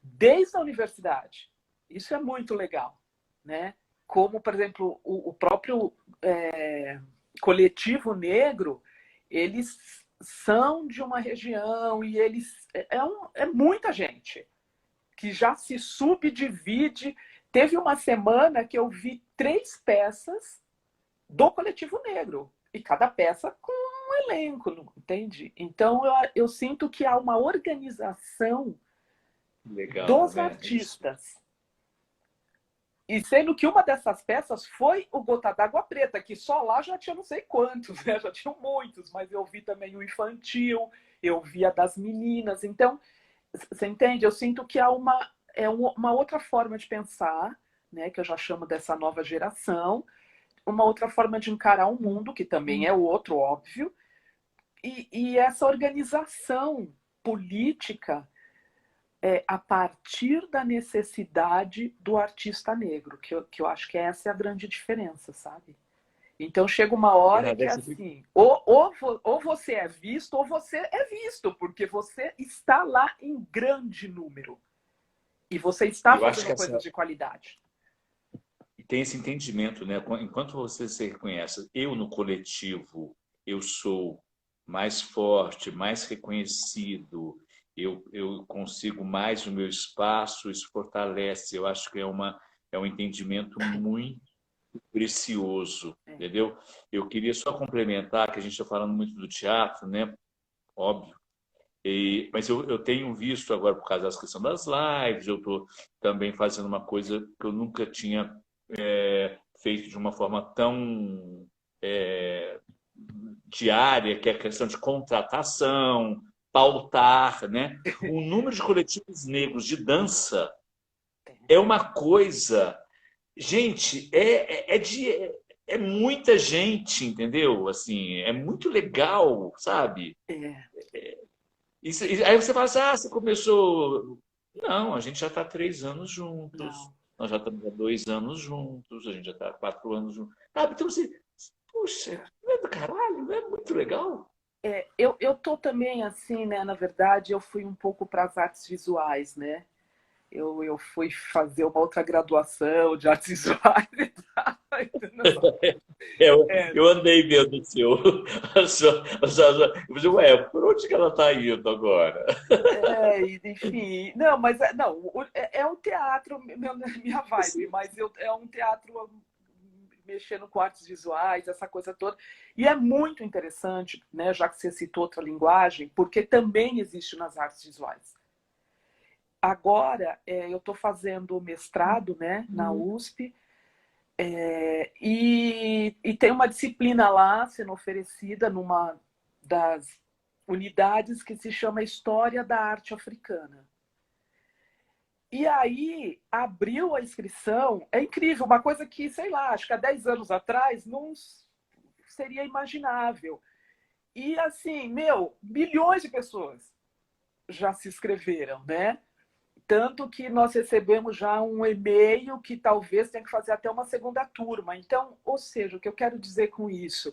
desde a universidade. Isso é muito legal, né? Como, por exemplo, o próprio coletivo negro, eles são de uma região e eles é muita gente que já se subdivide. Teve uma semana que eu vi 3 peças do coletivo negro, e cada peça com um elenco, entende? Então eu sinto que há uma organização dos artistas. E sendo que uma dessas peças foi o Gota d'Água Preta, que só lá já tinha não sei quantos, né? Já tinham muitos, mas eu vi também o infantil, eu vi a das meninas. Então, você entende? Eu sinto que há uma outra forma de pensar, né? Que eu já chamo dessa nova geração, uma outra forma de encarar o mundo, que também é outro, óbvio, e essa organização política a partir da necessidade do artista negro, que eu acho que essa é a grande diferença, sabe? Então chega uma hora que é assim, ou você é visto, ou você é visto, porque você está lá em grande número. E você está fazendo coisas de qualidade. E tem esse entendimento, né? Enquanto você se reconhece, eu no coletivo, eu sou mais forte, mais reconhecido, eu consigo mais o meu espaço, isso fortalece. Eu acho que é um entendimento muito precioso, entendeu? Eu queria só complementar, que a gente está falando muito do teatro, né? Óbvio. Mas eu tenho visto agora, por causa da questão das lives, eu estou também fazendo uma coisa que eu nunca tinha feito de uma forma tão diária, que é a questão de contratação, pautar, né? O número de coletivos negros de dança é uma coisa... Gente, é muita gente, entendeu? Assim, é muito legal, sabe? Aí você fala assim, você começou... Não, a gente já está há 3 anos juntos. Nós já estamos há 2 anos juntos, a gente já está há 4 anos juntos. Então você... Puxa, não é do caralho, não é muito legal? Eu tô também assim, né? Na verdade, eu fui um pouco para as artes visuais, né? Eu fui fazer uma outra graduação de artes visuais e tal. Eu andei vendo o seu. Eu falei, ué, por onde que ela está indo agora? Enfim. Não, mas não, é um teatro, minha vibe, mas é um teatro mexendo com artes visuais, essa coisa toda. E é muito interessante, né, já que você citou outra linguagem, porque também existe nas artes visuais. Agora, eu estou fazendo mestrado, né, na USP, e tem uma disciplina lá sendo oferecida numa das unidades que se chama História da Arte Africana. E aí abriu a inscrição, é incrível, uma coisa que, sei lá, acho que há 10 anos atrás não seria imaginável. E assim, milhões de pessoas já se inscreveram, né? Tanto que nós recebemos já um e-mail que talvez tenha que fazer até uma segunda turma. Então, ou seja, o que eu quero dizer com isso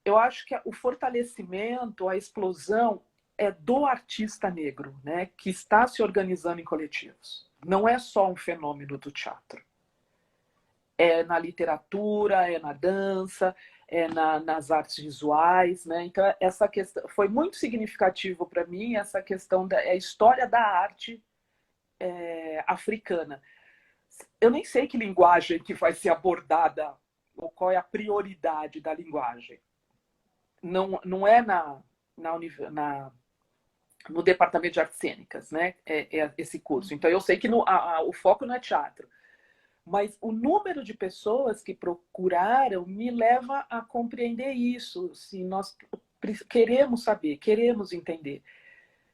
eu acho que o fortalecimento, a explosão é do artista negro, né, que está se organizando em coletivos. Não é só um fenômeno do teatro. É na literatura, é na dança, nas artes visuais, né? Então essa questão foi muito significativo para mim, essa questão da história da arte africana. Eu nem sei que linguagem que vai ser abordada ou qual é a prioridade da linguagem. Não é no departamento de artes cênicas, né? Esse curso. Então eu sei que o foco não é teatro. Mas o número de pessoas que procuraram me leva a compreender isso. Se nós queremos saber, queremos entender.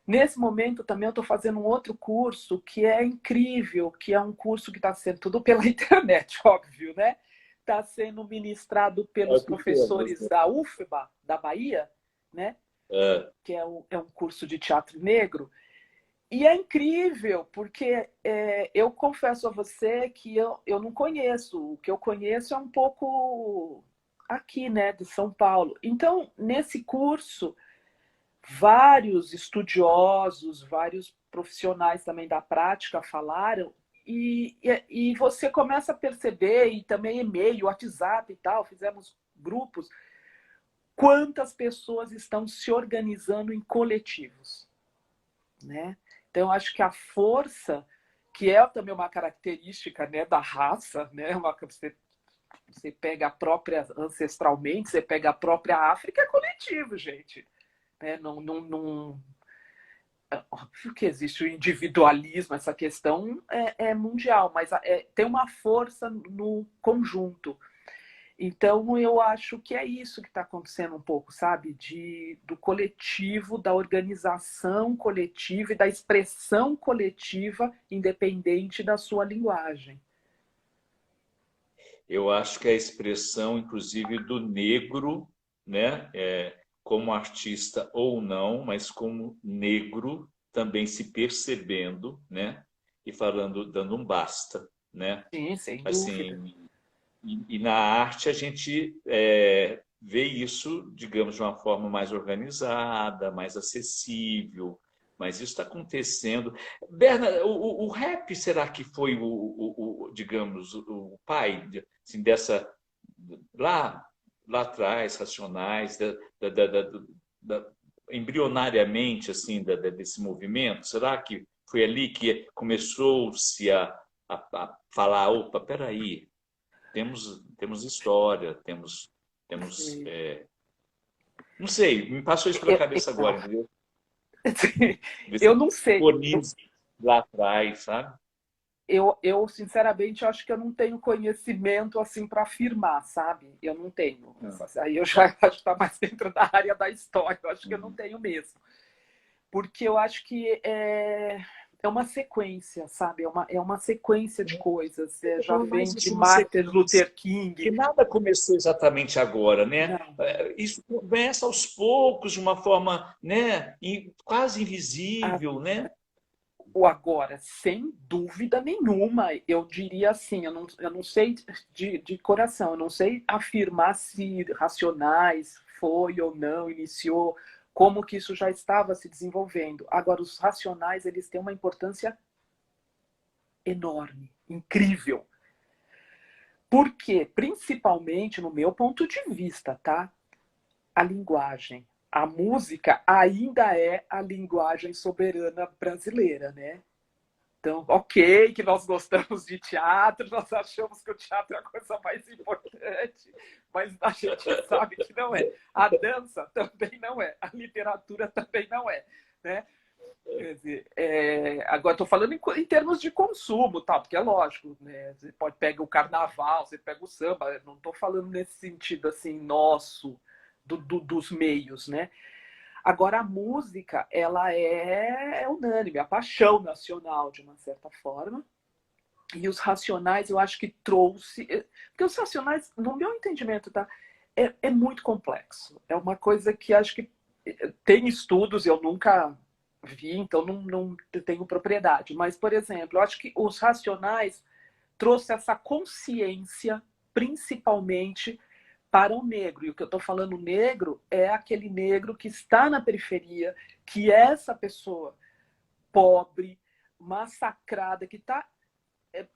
Nesse momento também eu estou fazendo um outro curso que é incrível, que é um curso que está sendo tudo pela internet, óbvio, né? Está sendo ministrado pelos professores da UFBA, da Bahia, né? Que é um curso de teatro negro. E é incrível, porque eu confesso a você que eu não conheço. O que eu conheço é um pouco aqui, né, de São Paulo. Então, nesse curso, vários estudiosos, vários profissionais também da prática falaram, e você começa a perceber, e também e-mail, WhatsApp e tal, fizemos grupos, quantas pessoas estão se organizando em coletivos, né? Então, acho que a força, que é também uma característica, né, da raça, né, você pega a própria, ancestralmente, você pega a própria África, é coletivo, gente. Né? Óbvio que existe o individualismo, essa questão é mundial, mas tem uma força no conjunto. Então, eu acho que é isso que está acontecendo um pouco, sabe? Do coletivo, da organização coletiva e da expressão coletiva, independente da sua linguagem. Eu acho que a expressão, inclusive, do negro, né, como artista ou não, mas como negro, também se percebendo, né, e falando, dando um basta, né? Sim, sem dúvida. Assim, e na arte a gente vê isso, digamos, de uma forma mais organizada, mais acessível, mas isso está acontecendo. Berna, o rap, será que foi digamos, o pai assim, dessa lá, lá atrás, Racionais, embrionariamente assim desse movimento? Será que foi ali que começou-se a falar, opa, peraí, temos história, temos não sei, me passou isso pela cabeça agora, entendeu? Ver Eu se não sei. disponível lá atrás, sabe? Sinceramente, acho que eu não tenho conhecimento assim para afirmar, sabe? Eu não tenho. Não. Aí eu já acho que está mais dentro da área da história. Eu acho que eu não tenho mesmo. Porque eu acho que é uma sequência, sabe? É uma sequência de coisas. Já Mas vem de isso não Martin Luther que King. nada começou exatamente agora, né? Não. Isso começa aos poucos, de uma forma, né, quase invisível, né? O agora, sem dúvida nenhuma, eu diria assim, eu não sei de coração, eu não sei afirmar se Racionais foi ou não, iniciou, como que isso já estava se desenvolvendo. Agora, os Racionais, eles têm uma importância enorme, incrível. Por quê? Principalmente no meu ponto de vista, tá? A linguagem. A música ainda é a linguagem soberana brasileira, né? Então, ok, que nós gostamos de teatro, nós achamos que o teatro é a coisa mais importante, mas a gente sabe que não é. A dança também não é, a literatura também não é, né? Quer dizer, agora estou falando em termos de consumo, tá? Porque é lógico, né? Você pode pegar o carnaval, você pega o samba, não estou falando nesse sentido assim, nosso, dos meios, né? Agora, a música, ela é unânime, a paixão nacional, de uma certa forma. E os Racionais, eu acho que trouxe... Porque os Racionais, no meu entendimento, tá? É muito complexo. É uma coisa que acho que tem estudos, eu nunca vi, então não tenho propriedade. Mas, por exemplo, eu acho que os Racionais trouxe essa consciência, principalmente para o negro. E o que eu estou falando negro é aquele negro que está na periferia, que é essa pessoa pobre, massacrada, que está...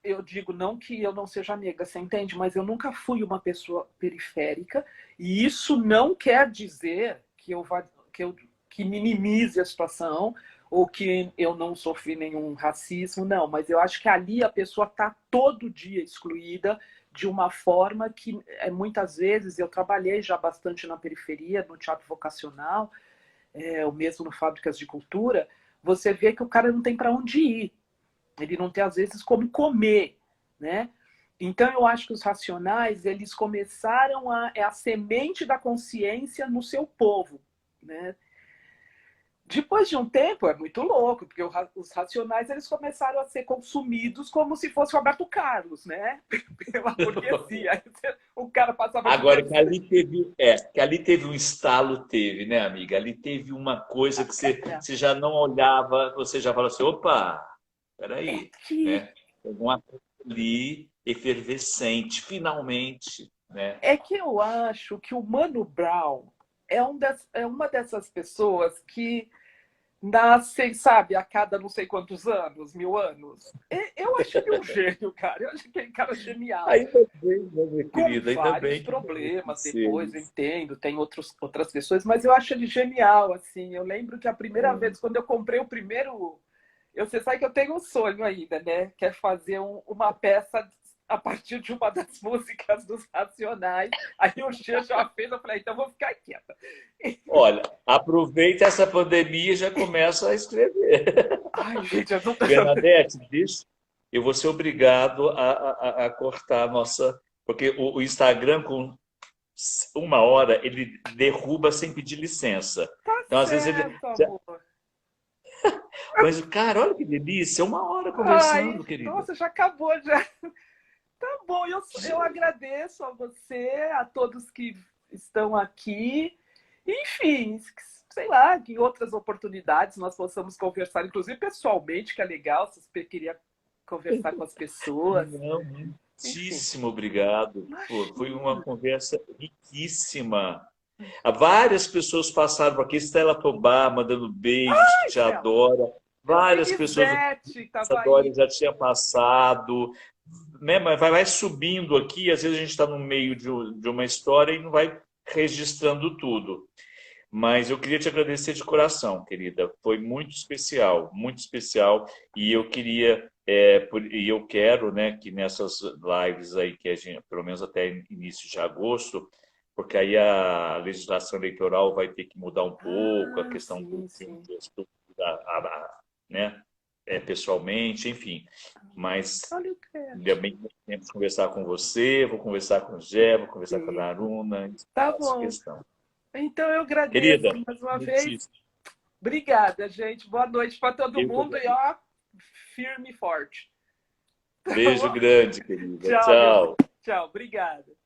Eu digo não que eu não seja negra, você entende? Mas eu nunca fui uma pessoa periférica, e isso não quer dizer que minimize a situação ou que eu não sofri nenhum racismo, não. Mas eu acho que ali a pessoa está todo dia excluída, de uma forma que muitas vezes eu trabalhei já bastante na periferia, no teatro vocacional, ou mesmo no Fábricas de Cultura, você vê que o cara não tem para onde ir, ele não tem às vezes como comer, né? Então eu acho que os Racionais, eles começaram a semente da consciência no seu povo, né? Depois de um tempo, é muito louco, porque os Racionais, eles começaram a ser consumidos como se fosse o Roberto Carlos, né? Pela burguesia. O cara passava de Agora, terceiro. que ali teve um estalo, teve, né, amiga? Ali teve uma coisa que É, você já não olhava, você já falou assim, opa, é peraí, que né? Alguma coisa ali efervescente, finalmente, né? É que eu acho que o Mano Brown é uma dessas pessoas que nascem, sabe, a cada não sei quantos anos, 1000 anos. Eu acho ele um gênio, cara. Eu acho aquele cara genial. Ainda bem, né, minha Com querida? Ainda vários bem que problemas depois, eu vocês. entendo, tem outras pessoas, mas eu acho ele genial, assim. Eu lembro que a primeira vez, quando eu comprei o primeiro. Você sabe que eu tenho um sonho ainda, né? Que é fazer uma peça a partir de uma das músicas dos Racionais. Aí o Xia já fez, eu falei, então eu vou ficar quieta. Olha, aproveita essa pandemia e já começa a escrever. Ai, gente, eu não. Bernadette, eu vou ser obrigado a cortar a nossa. Porque o Instagram, com 1 hora, ele derruba sem pedir licença. Tá Então, às vezes, ele. certo, amor. Mas, cara, olha que delícia, 1 hora Ai, conversando, querida. nossa, já acabou, já. Tá bom, eu agradeço a você, a todos que estão aqui. Enfim, sei lá, que em outras oportunidades nós possamos conversar, inclusive pessoalmente, que é legal, se você queria conversar com as pessoas. Não, Enfim, muitíssimo obrigado. Pô, foi uma imagina. conversa riquíssima. Várias pessoas passaram por aqui, Stella Tobar mandando beijos, que Ai, te Estela, adora. Várias pessoas que Elisete te estava adoram aí. já tinha passado. Né? Mas vai subindo aqui, às vezes a gente está no meio de uma história e não vai registrando tudo. Mas eu queria te agradecer de coração, querida. Foi muito especial. E eu queria, e eu quero, né, que nessas lives aí, que a gente, pelo menos até início de agosto, porque aí a legislação eleitoral vai ter que mudar um pouco, a Ah, questão sim, do sim. imposto, né, pessoalmente, enfim. Mas Olha o crédito. ainda bem que temos que conversar com você, vou conversar com o Gé, vou conversar com a Sim. Naruna, Tá faço bom. questão. Então eu agradeço Querida, mais uma vez. muitíssimo. Obrigada, gente. Boa noite para todo Eu que mundo e agradeço. ó, firme e forte. Beijo grande, querida. Tchau, meu bem. Tchau. Tchau, obrigada.